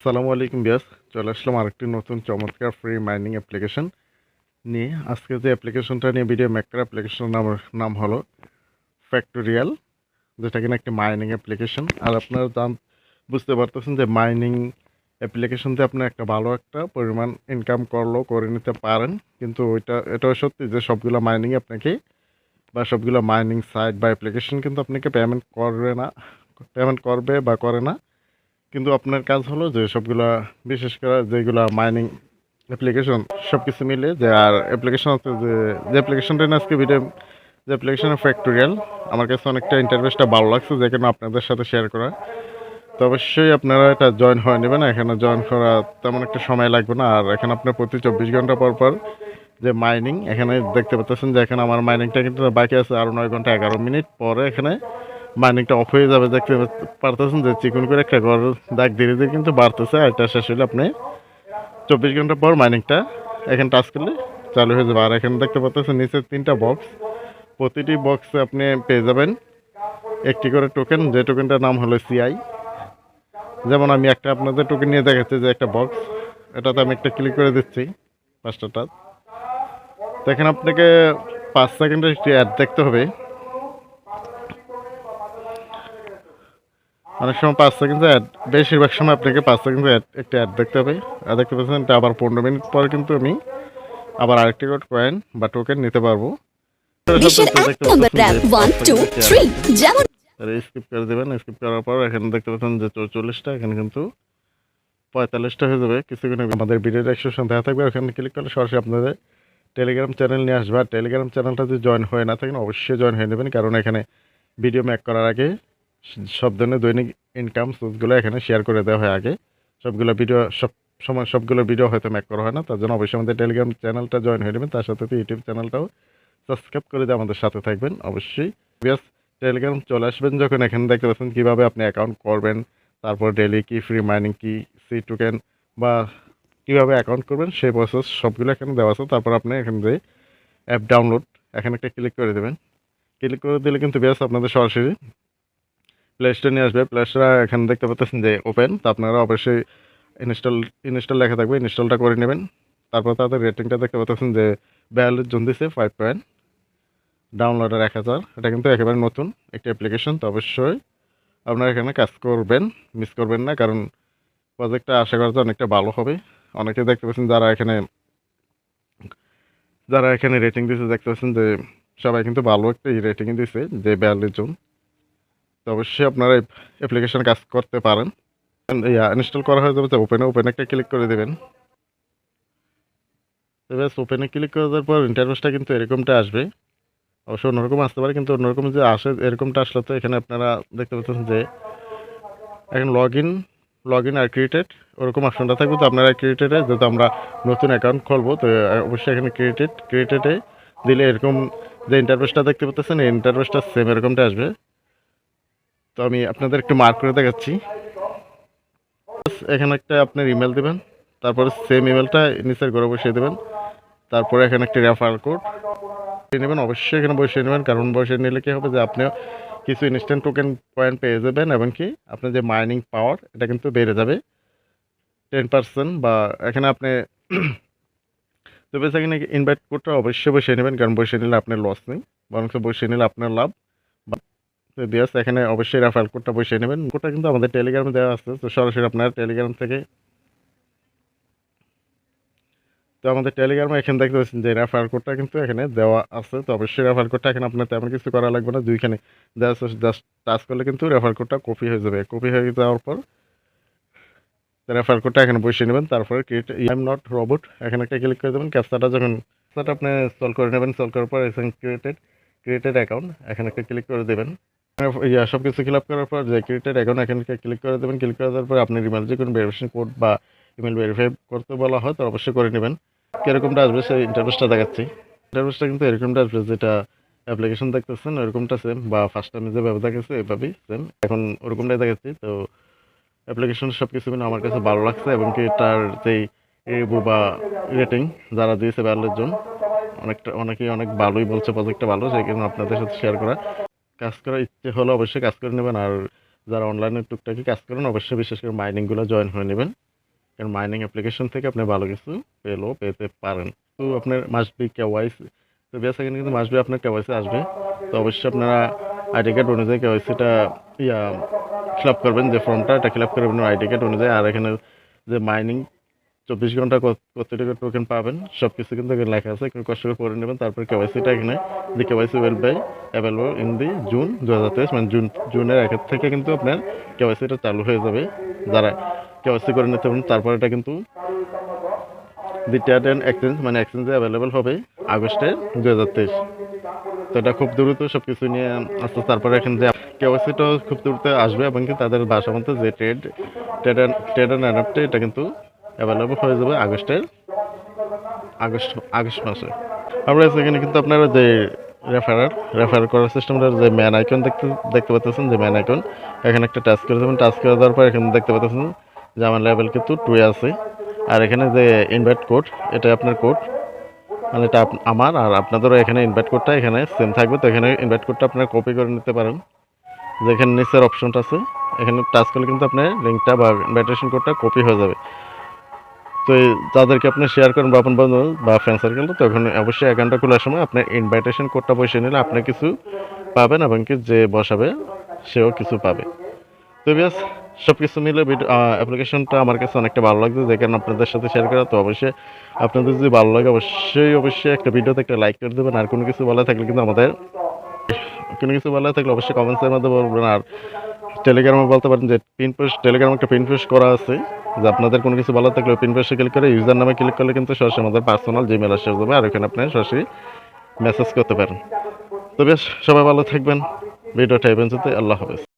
আসসালামু আলাইকুম বিয়াস, চলে আসলাম আরেকটি নতুন চমৎকার ফ্রি মাইনিং অ্যাপ্লিকেশন নিয়ে। আজকে যে অ্যাপ্লিকেশনটা নিয়ে ভিডিও মেক করা অ্যাপ্লিকেশনের নাম হলো ফ্যাক্টোরিয়াল, যেটা কিনা একটি মাইনিং অ্যাপ্লিকেশন। আর আপনারা বুঝতে পারতেছেন যে মাইনিং অ্যাপ্লিকেশন দিয়ে আপনি ভালো একটা পরিমাণ ইনকাম করে নিতে পারেন। কিন্তু এটাও সত্যি যে সবগুলো মাইনিং আপনাকে বা সবগুলো মাইনিং সাইট বা অ্যাপ্লিকেশন কিন্তু আপনাকে পেমেন্ট করবে বা করে না। কিন্তু আপনার কাজ হলো যে সবগুলা, বিশেষ করে যেগুলা মাইনিং অ্যাপ্লিকেশন সব কিছু মিলে যে, আর অ্যাপ্লিকেশন হচ্ছে যে অ্যাপ্লিকেশনটা আজকে ভিডিও, যে অ্যাপ্লিকেশনের ফ্যাক্টোরিয়াল, আমার কাছে অনেকটা ইন্টারফেসটা ভালো লাগছে, যে কারণে আপনাদের সাথে শেয়ার করা। তো অবশ্যই আপনারা এটা জয়েন হয়ে নেবেন। এখানে জয়েন করা তেমন একটা সময় লাগবে না। আর এখানে আপনার প্রতি 24 ঘন্টা পর পর যে মাইনিং, এখানে দেখতে পাচ্ছেন যে এখানে আমার মাইনিংটা কিন্তু বাকি আছে আরও 9 ঘন্টা 11 মিনিট পরে এখানে মাইনিংটা অফ হয়ে যাবে। দেখতে পারতেছেন যে চিকন করে একটা ঘর দাগ ধীরে ধীরে কিন্তু বাড়তেছে। আর এটা শেষ হলে আপনি 24 ঘন্টা পর মাইনিংটা এখানে টাচ করলে চালু হয়ে যাবে। আর এখানে দেখতে পাচ্ছেন নিচে 3টা বক্স, প্রতিটি বক্সে আপনি পেয়ে যাবেন একটি করে টোকেন, যে টোকেনটার নাম হলো সিআই। যেমন আমি একটা আপনাদের টোকেন নিয়ে দেখাচ্ছি, যে একটা বক্স, এটাতে আমি একটা ক্লিক করে দিচ্ছি 5টা টাচ। তো এখানে আপনাকে 5 সেকেন্ডের একটি অ্যাড দেখতে হবে। অনেক সময় 5 সেকেন্ড অ্যাড, বেশিরভাগ সময় আপনাকে 5 সেকেন্ড একটা অ্যাড দেখতে হবে। আর দেখতে পাচ্ছেন এটা আবার 15 মিনিট পর কিন্তু আমি আবার আরেকটি করে কয়েন বা টোকেন নিতে পারবো। স্কিপ করে দেবেন। স্কিপ করার পর এখানে দেখতে পাচ্ছেন যে 44টা, এখানে কিন্তু 45টা হয়ে যাবে। কিছুক্ষণ আমাদের ভিডিও ডেসক্রিপশন দেওয়া থাকবে, ওখানে ক্লিক করলে সরাসরি আপনাদের টেলিগ্রাম চ্যানেল নিয়ে আসবে। আর টেলিগ্রাম চ্যানেলটা যদি জয়েন হয়ে না থাকেন অবশ্যই জয়েন হয়ে নেবেন, কারণ এখানে ভিডিও মেক করার আগে সব ধরনের দৈনিক ইনকাম সোর্সগুলো এখানে শেয়ার করে দেওয়া হয় আগে। সবগুলো ভিডিও হয়তো মেক করা হয় না, তার জন্য অবশ্যই আমাদের টেলিগ্রাম চ্যানেলটা জয়েন হয়ে নেবেন। তার সাথে ইউটিউব চ্যানেলটাও সাবস্ক্রাইব করে দিয়ে আমাদের সাথে থাকবেন অবশ্যই। বেশ, টেলিগ্রাম চলে আসবেন যখন, এখানে দেখতে পাচ্ছেন কীভাবে আপনি অ্যাকাউন্ট করবেন, তারপর ডেলি কি ফ্রি মাইনিং কি সি টোকেন বা কীভাবে অ্যাকাউন্ট করবেন সেই প্রসেস সবগুলো এখানে দেওয়া আছে। তারপর আপনি এখানে যে অ্যাপ ডাউনলোড, এখানে একটা ক্লিক করে দেবেন। ক্লিক করে দিলে কিন্তু বেশ আপনাদের সরাসরি প্লে স্টোর নিয়ে আসবে। প্লে স্টোরে এখানে দেখতে পাচ্ছেন যে ওপেন, তো আপনারা অবশ্যই ইনস্টল লেখা থাকবে, ইনস্টলটা করে নেবেন। তারপর তাদের রেটিংটা দেখতে পাচ্ছেন যে 42 জন দিছে 5 পয়েন্ট, ডাউনলোডের 1000। এটা কিন্তু একেবারে নতুন একটি অ্যাপ্লিকেশন, তো অবশ্যই আপনারা এখানে কাজ করবেন, মিস করবেন না, কারণ প্রজেক্টটা আশা করা যায় অনেকটা ভালো হবে। অনেকে দেখতে পাচ্ছেন যারা এখানে রেটিং দিয়েছে, দেখতে পাচ্ছেন যে সবাই কিন্তু ভালো একটা রেটিং দিয়েছে, যে 42 জন। তো অবশ্যই আপনারা অ্যাপ্লিকেশন কাজ করতে পারেন। ইনস্টল করা হয়ে যাবে, ওপেনে একটা ক্লিক করে দেবেন। তো ব্যাস, ওপেনে ক্লিক করে দেওয়ার পর ইন্টারফেসটা কিন্তু এরকমটা আসবে। অবশ্য অন্যরকম আসতে পারে, কিন্তু অন্যরকম যে আসে এরকমটা আসলে তো এখানে আপনারা দেখতে পাচ্ছেন যে এখন লগ ইন আর ক্রিয়েটেড ওরকম অপশনটা থাকবে। তো আপনারা ক্রিয়েটেডে, যেহেতু আমরা নতুন অ্যাকাউন্ট খুলবো, তো অবশ্যই এখানে ক্রিয়েটেডে দিলে এরকম যে ইন্টারফেসটা দেখতে পাচ্ছেন, এই ইন্টারফেসটা সেম এরকমটা আসবে। তো আমি আপনাদের একটু মার্ক করে দেখাচ্ছি। এখানে একটা আপনার ইমেল দেবেন, তারপরে সেম ইমেলটা নিচের ঘরে বসিয়ে দেবেন। তারপরে এখানে একটি রেফার কোড নেবেন, অবশ্যই এখানে বসিয়ে নেবেন, কারণ বসিয়ে নিলে কী হবে যে আপনিও কিছু ইনস্ট্যান্ট টোকেন পয়েন্ট পেয়ে যাবেন, এবং কি আপনার যে মাইনিং পাওয়ার এটা কিন্তু বেড়ে যাবে 10%। বা এখানে আপনি তো বেশ, এখানে ইনভাইট কোডটা অবশ্যই বসিয়ে নেবেন, কারণ বসিয়ে নিলে আপনার লস নেই, বরং বসিয়ে নিলে আপনার লাভ। তো বিয়াস, এখানে অবশ্যই রেফার কোডটা বসিয়ে নেবেন। কোডটা কিন্তু আমাদের টেলিগ্রামে দেওয়া আছে, তো সরাসরি আপনার টেলিগ্রাম থেকে, তো আমাদের টেলিগ্রামে এখানে দেখতে পাচ্ছেন যে রেফার কোডটা কিন্তু এখানে দেওয়া আছে। তো অবশ্যই রেফার কোডটা এখানে আপনার তেমন কিছু করা লাগবে না, দুইখানে জাস্ট টাচ করলে কিন্তু রেফার কোডটা কপি হয়ে যাবে। কপি হয়ে যাওয়ার পর রেফার কোডটা এখানে বসিয়ে নেবেন। তারপরে create I am not robot, এখানে একটা ক্লিক করে দেবেন। ক্যাপচাটা যখন আপনি সলভ করে নেবেন, সলভ করার পর এখানে ক্রিয়েটেড অ্যাকাউন্ট, এখানে একটা ক্লিক করে দেবেন। সব কিছু ফিল আপ করার পর যে ক্রিয়েটেড অ্যাকাউন্ট, এখানে ক্লিক করে দেবেন। ক্লিক করে দেওয়ার পর আপনি ইমেল যে কোনো ভেরিফিকেশন কোড বা ইমেল ভেরিফাই করতে বলা হয়, তো অবশ্যই করে নেবেন। কীরকমটা আসবে সেই ইন্টারফেসটা দেখাচ্ছি। ইন্টারফেসটা কিন্তু এরকমটা আসবে, যেটা অ্যাপ্লিকেশন দেখতেছেন ওরকমটা সেম, বা ফার্স্ট টাইমে যেভাবে দেখাচ্ছে এভাবেই সেম এখন ওরকমটাই দেখাচ্ছি। তো অ্যাপ্লিকেশন সব কিছু কিন্তু আমার কাছে ভালো লাগছে, এবং কি তার যেই রিভিউ বা রেটিং যারা দিয়েছে 42 জন, অনেকেই অনেক ভালোই বলছে, প্রজেক্টটা ভালো, সেই কারণে আপনাদের সাথে শেয়ার করা। কাজ করার ইচ্ছে হলে অবশ্যই কাজ করে নেবেন। আর যারা অনলাইনে টুকটাকি কাজ করেন অবশ্যই বিশেষ করে মাইনিংগুলো জয়েন হয়ে নেবেন। কারণ মাইনিং অ্যাপ্লিকেশন থেকে আপনি ভালো কিছু পেতে পারেন। তো আপনার মাস্ট বি কেওয়াইসি, তো বেস এখানে কিন্তু মাস্ট বি আপনার কেওয়াইসি আসবে। তো অবশ্যই আপনারা আইডি কার্ড অনুযায়ী কেওয়াইসিটা ফিল আপ করবেন, যে ফর্মটা এটা ফিল আপ করবেন আইডি কার্ড অনুযায়ী। আর এখানে যে মাইনিং 24 ঘন্টা কত টাকা টোকেন পাবেন সব কিছু কিন্তু এখানে লেখা আছে, একটু কষ্ট করে পড়ে নেবেন। তারপর কেওয়াইসিটা এখানে the KYC will be available in the June 2023, মানে জুনের 1 থেকে কিন্তু আপনার কেওয়াইসিটা চালু হয়ে যাবে। যারা কেওয়াইসি করে নিতে পারেন, তারপর এটা কিন্তু দি ট্রেড অ্যান্ড এক্সচেঞ্জ, মানে এক্সচেঞ্জে অ্যাভেলেবল হবে আগস্টের 2023। তো এটা খুব দ্রুত সব কিছু নিয়ে আসতে। তারপরে এখানে যে কেওয়াইসিটাও খুব দ্রুত আসবে, এবং কি তাদের ভাষা মতো যে ট্রেড অ্যান্ড এনএফটি এটা কিন্তু অ্যাভেলেবল হয়ে যাবে আগস্ট মাসে। আমরা এখানে কিন্তু আপনারা যে রেফার করার সিস্টেমটা, যে ম্যান আইকন দেখতে পাচ্ছেন, যে ম্যান আইকন এখানে একটা টাচ করে দেবেন। টাচ করে দেওয়ার পর এখানে দেখতে পাচ্ছেন যে আমার লেভেল কিন্তু 2 আছে। আর এখানে যে ইনভাইট কোড, এটা আপনার কোড, মানে এটা আমার আর আপনাদেরও এখানে ইনভাইট কোডটা এখানে সেম থাকবে। তো এখানে ইনভাইট কোডটা আপনারা কপি করে নিতে পারেন, যেখানে নিচের অপশনটা আছে এখানে টাচ করলে কিন্তু আপনার লিঙ্কটা বা ইনভাইটেশন কোডটা কপি হয়ে যাবে। তো যাদেরকে আপনি শেয়ার করেন বা আপন বন্ধু বা ফ্রেন্ড সার্কেল, তখন অবশ্যই অ্যাকাউন্টটা খোলার সময় আপনার ইনভাইটেশন কোডটা বসিয়ে নিলে আপনি কিছু পাবেন, এবং কি যে বসাবে সেও কিছু পাবে। তো ব্যাস সব কিছু মিলে অ্যাপ্লিকেশনটা আমার কাছে অনেকটা ভালো লাগছে, যে কারণে আপনাদের সাথে শেয়ার করা। তো অবশ্যই আপনাদের যদি ভালো লাগে অবশ্যই একটা ভিডিওতে একটা লাইক করে দেবেন। আর কোনো কিছু বলা থাকলে কিন্তু অবশ্যই কমেন্টসের মধ্যে বলবেন। আর টেলিগ্রামে বলতে পারেন যে টেলিগ্রামে একটা পিন পোস্ট করা আছে, যে আপনাদের কোনো কিছু বলা থাকলে পিন পোস্টে ক্লিক করে ইউজার নামে ক্লিক করলে কিন্তু সরাসরি আমাদের পার্সোনাল জিমেল আসে যাবে, আর ওখানে আপনি সরাসরি মেসেজ করতে পারেন। তো বেশ সবাই ভালো থাকবেন, ভিডিওটা এই পর্যন্ত, আল্লাহ হাফেজ।